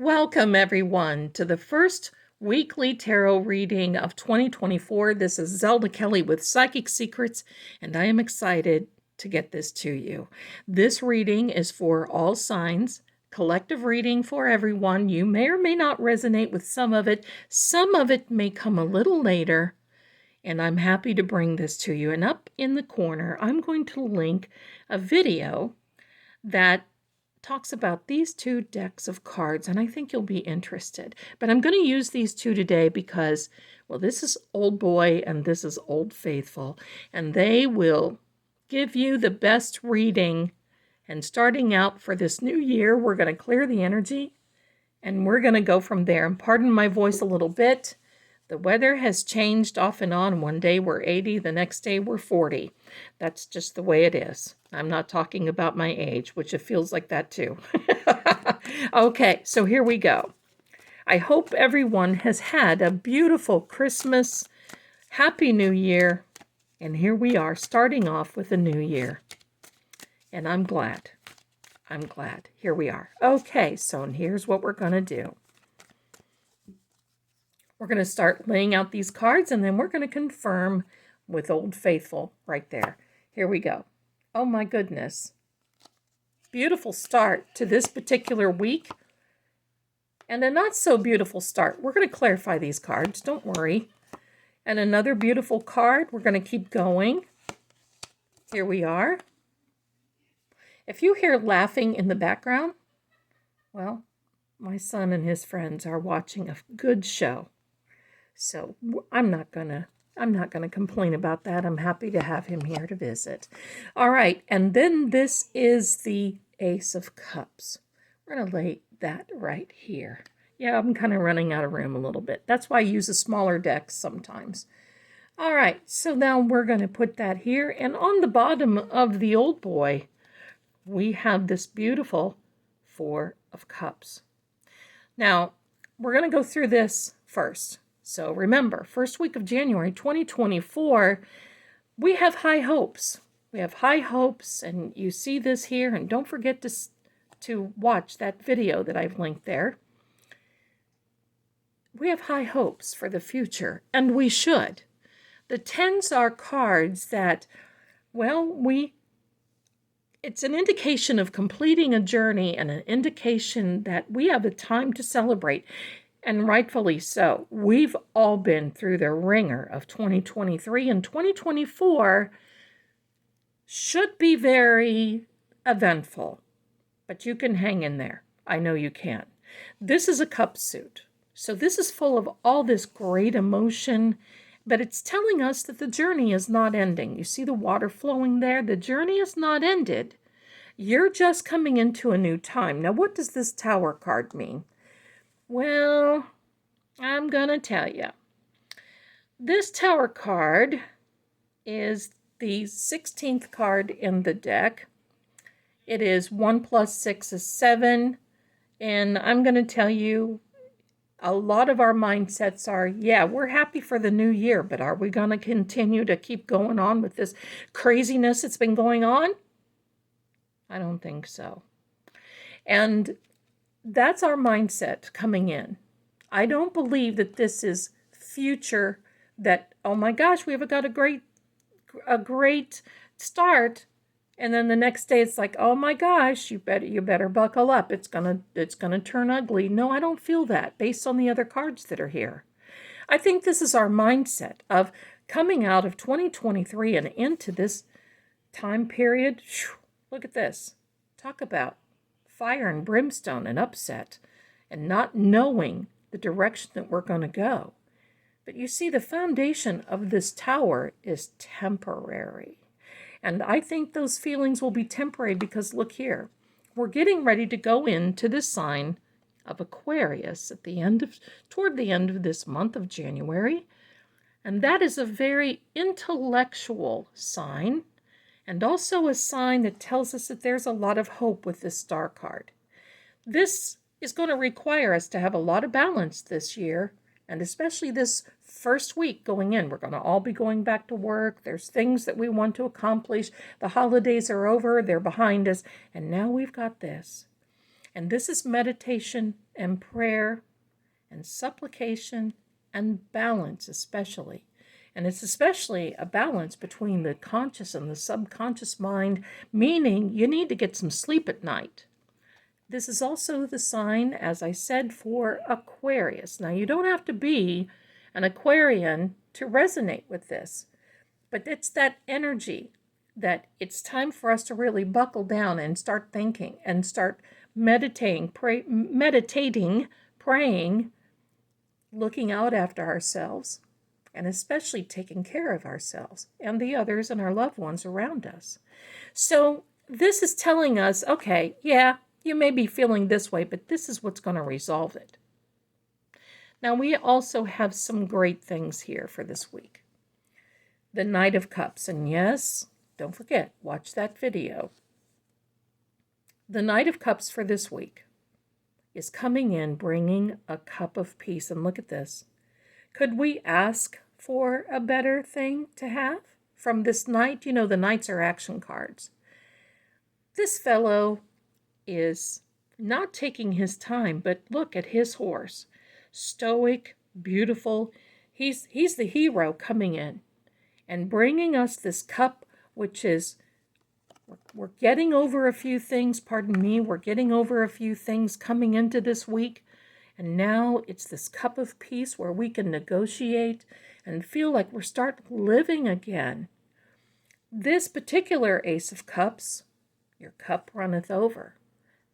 Welcome, everyone, to the first weekly tarot reading of 2024. This is Zelda Kelly with Psychic Secrets, and I am excited to get this to you. This reading is for all signs, collective reading for everyone. You may or may not resonate with some of it. Some of it may come a little later, and I'm happy to bring this to you. And up in the corner, I'm going to link a video that talks about these two decks of cards, and I think you'll be interested. But I'm going to use these two today because, well, this is Old Boy and this is Old Faithful, and they will give you the best reading. And starting out for this new year, we're going to clear the energy, and we're going to go from there. And pardon my voice a little bit. The weather has changed off and on. One day we're 80, the next day we're 40. That's just the way it is. I'm not talking about my age, which it feels like that too. Okay, so here we go. I hope everyone has had a beautiful Christmas, Happy New Year, and here we are starting off with a new year. And I'm glad. Here we are. Okay, so here's what we're going to do. We're going to start laying out these cards, and then we're going to confirm with Old Faithful right there. Here we go. Oh my goodness. Beautiful start to this particular week. And a not so beautiful start. We're going to clarify these cards, don't worry. And another beautiful card. We're going to keep going. Here we are. If you hear laughing in the background, well, my son and his friends are watching a good show. So I'm not gonna complain about that. I'm happy to have him here to visit. All right, and then this is the Ace of Cups. We're gonna lay that right here. Yeah, I'm kind of running out of room a little bit. That's why I use a smaller deck sometimes. All right, so now we're gonna put that here, and on the bottom of the Old Boy, we have this beautiful Four of Cups. Now, we're gonna go through this first. So remember, first week of January 2024, we have high hopes. We have high hopes, and you see this here. And don't forget to watch that video that I've linked there. We have high hopes for the future, and we should. The tens are cards that, well, it's an indication of completing a journey and an indication that we have a time to celebrate. And rightfully so. We've all been through the ringer of 2023, and 2024 should be very eventful. But you can hang in there. I know you can. This is a cup suit. So this is full of all this great emotion, but it's telling us that the journey is not ending. You see the water flowing there? The journey is not ended. You're just coming into a new time. Now, what does this Tower card mean? Well, I'm going to tell you. This Tower card is the 16th card in the deck. It is 1 plus 6 is 7. And I'm going to tell you, a lot of our mindsets are, yeah, we're happy for the new year, but are we going to continue to keep going on with this craziness that's been going on? I don't think so. And that's our mindset coming in. I don't believe that this is future, that, oh my gosh, we've got a great start, and then the next day it's like, oh my gosh, you better buckle up. It's gonna turn ugly. No, I don't feel that based on the other cards that are here. I think this is our mindset of coming out of 2023 and into this time period. Look at this. Talk about fire and brimstone and upset and not knowing the direction that we're going to go. But you see, the foundation of this tower is temporary. And I think those feelings will be temporary because look here, we're getting ready to go into the sign of Aquarius toward the end of this month of January. And that is a very intellectual sign, and also a sign that tells us that there's a lot of hope with this star card. This is going to require us to have a lot of balance this year, and especially this first week going in. We're going to all be going back to work. There's things that we want to accomplish. The holidays are over. They're behind us. And now we've got this. And this is meditation and prayer and supplication and balance, especially. And it's especially a balance between the conscious and the subconscious mind, meaning you need to get some sleep at night. This is also the sign, as I said, for Aquarius. Now, you don't have to be an Aquarian to resonate with this, but it's that energy that it's time for us to really buckle down and start thinking and start meditating, praying, looking out after ourselves, and especially taking care of ourselves and the others and our loved ones around us. So this is telling us, okay, yeah, you may be feeling this way, but this is what's going to resolve it. Now, we also have some great things here for this week. The Knight of Cups, and yes, don't forget, watch that video. The Knight of Cups for this week is coming in bringing a cup of peace. And look at this. Could we ask for a better thing to have from this knight? You know, the knights are action cards. This fellow is not taking his time, but look at his horse. Stoic, beautiful. He's the hero coming in and bringing us this cup, which is, we're getting over a few things, pardon me, we're getting over a few things coming into this week. And now it's this cup of peace where we can negotiate and feel like we're starting living again. This particular Ace of Cups, your cup runneth over.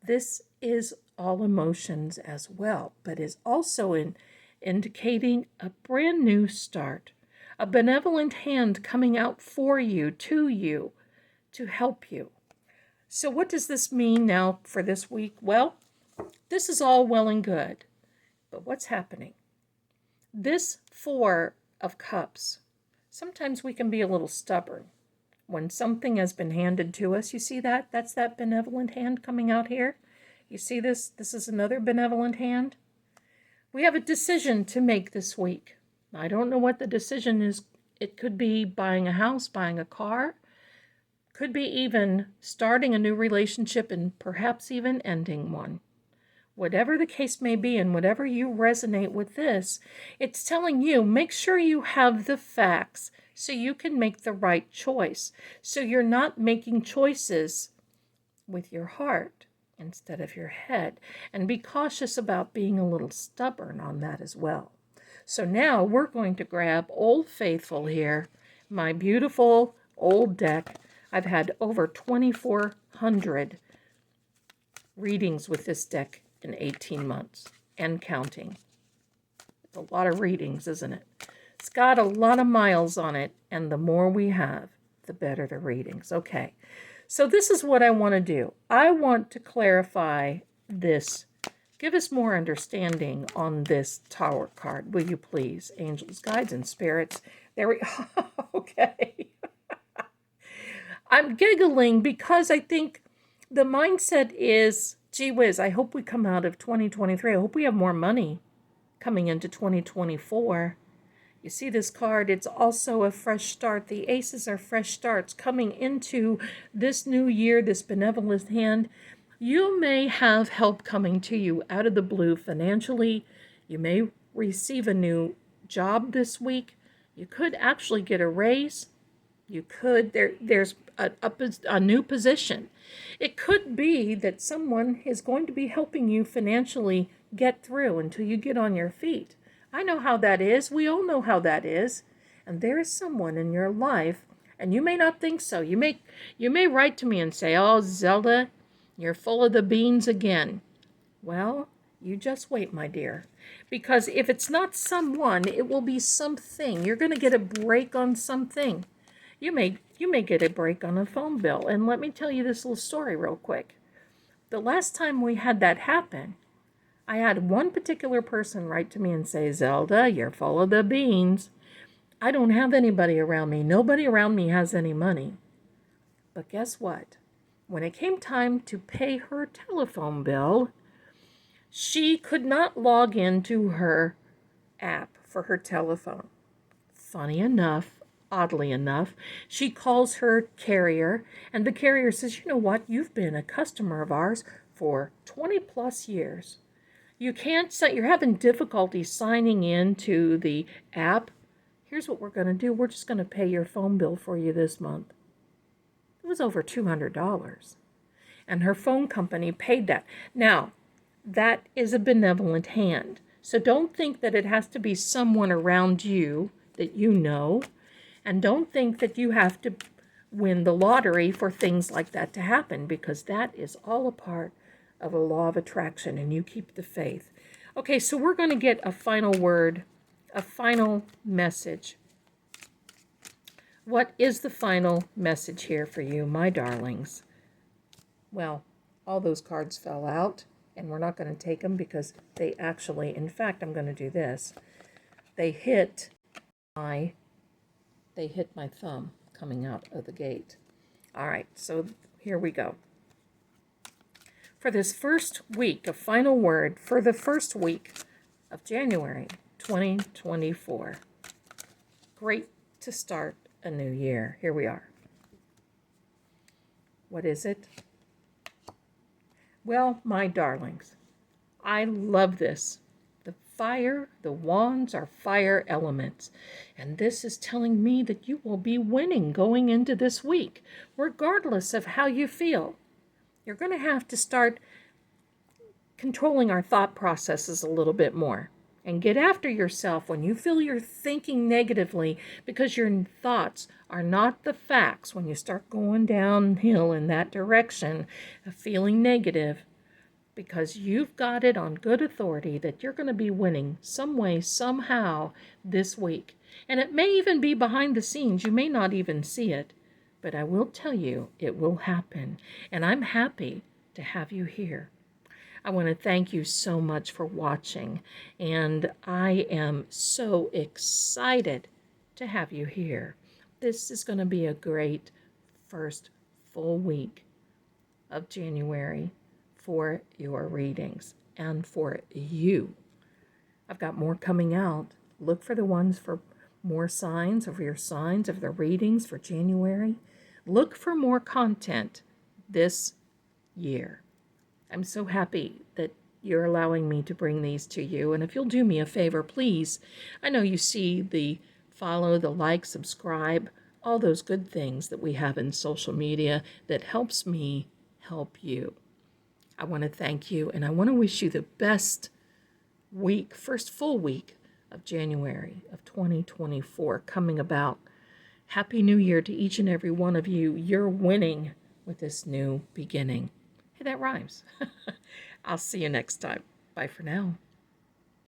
This is all emotions as well, but is also indicating a brand new start, a benevolent hand coming out for you, to help you. So what does this mean now for this week? Well, this is all well and good, but what's happening? This Four of Cups, sometimes we can be a little stubborn. When something has been handed to us, you see that? That's that benevolent hand coming out here. You see this? This is another benevolent hand. We have a decision to make this week. I don't know what the decision is. It could be buying a house, buying a car. Could be even starting a new relationship and perhaps even ending one. Whatever the case may be, and whatever you resonate with this, it's telling you, make sure you have the facts so you can make the right choice. So you're not making choices with your heart instead of your head. And be cautious about being a little stubborn on that as well. So now we're going to grab Old Faithful here, my beautiful old deck. I've had over 2,400 readings with this deck in 18 months and counting. It's a lot of readings, isn't it? It's got a lot of miles on it, and the more we have, the better the readings. Okay, so this is what I want to do. I want to clarify this. Give us more understanding on this Tower card, will you please? Angels, guides, and spirits. There we go. Okay. I'm giggling because I think the mindset is, gee whiz, I hope we come out of 2023. I hope we have more money coming into 2024. You see this card, it's also a fresh start. The aces are fresh starts coming into this new year, this benevolent hand. You may have help coming to you out of the blue financially. You may receive a new job this week. You could actually get a raise. You could, there's a new position. It could be that someone is going to be helping you financially get through until you get on your feet. I know how that is. We all know how that is. And there is someone in your life, and you may not think so. You may write to me and say, oh, Zelda, you're full of the beans again. Well, you just wait, my dear. Because if it's not someone, it will be something. You're going to get a break on something. You may get a break on a phone bill. And let me tell you this little story real quick. The last time we had that happen, I had one particular person write to me and say, Zelda, you're full of the beans. I don't have anybody around me. Nobody around me has any money. But guess what? When it came time to pay her telephone bill, she could not log into her app for her telephone. Funny enough, oddly enough, she calls her carrier, and the carrier says, you know what? You've been a customer of ours for 20 plus years. You're having difficulty signing in to the app. Here's what we're going to do. We're just going to pay your phone bill for you this month. It was over $200. And her phone company paid that. Now, that is a benevolent hand. So don't think that it has to be someone around you that you know. And don't think that you have to win the lottery for things like that to happen, because that is all a part of a law of attraction, and you keep the faith. Okay, so we're going to get a final word, a final message. What is the final message here for you, my darlings? Well, all those cards fell out, and we're not going to take them because they actually, in fact, I'm going to do this. They hit my thumb coming out of the gate. All right, so here we go. For this first week, a final word for the first week of January 2024. Great to start a new year. Here we are. What is it? Well, my darlings, I love this. The wands are fire elements. And this is telling me that you will be winning going into this week, regardless of how you feel. You're going to have to start controlling our thought processes a little bit more. And get after yourself when you feel you're thinking negatively, because your thoughts are not the facts. When you start going downhill in that direction of feeling negative, because you've got it on good authority that you're going to be winning some way, somehow this week. And it may even be behind the scenes. You may not even see it. But I will tell you, it will happen. And I'm happy to have you here. I want to thank you so much for watching. And I am so excited to have you here. This is going to be a great first full week of January for your readings and for you. I've got more coming out. Look for the ones for more signs of your signs of the readings for January. Look for more content this year. I'm so happy that you're allowing me to bring these to you. And if you'll do me a favor, please, I know you see the follow, the like, subscribe, all those good things that we have in social media that helps me help you. I want to thank you, and I want to wish you the best week, first full week of January of 2024 coming about. Happy New Year to each and every one of you. You're winning with this new beginning. Hey, that rhymes. I'll see you next time. Bye for now.